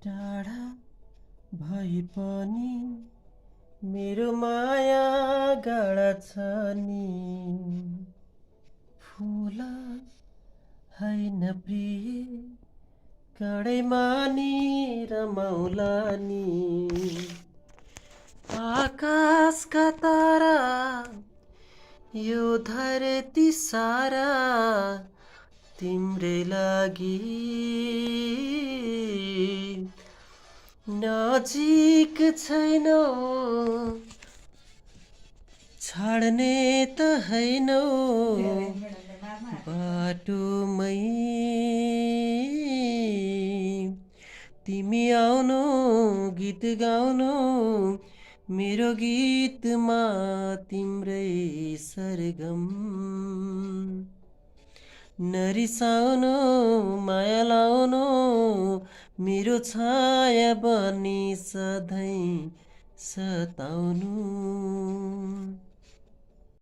टाढा भए पनि मेरो माया गाडा छ नि। फुल हैन प्रिय काँडैमा नि रमाउला नि। आकाशका तारा यो धरती सारा तिम्रै लागि नजिक छैनौ छाड्ने त हैनौ बाटोमै तिमी आउनु गीत गाउनु मेरो गीतमा तिम्रै सरगम नरिसाउनु माया लाउनु मेरो छाया बनी सधैँ सताउनु।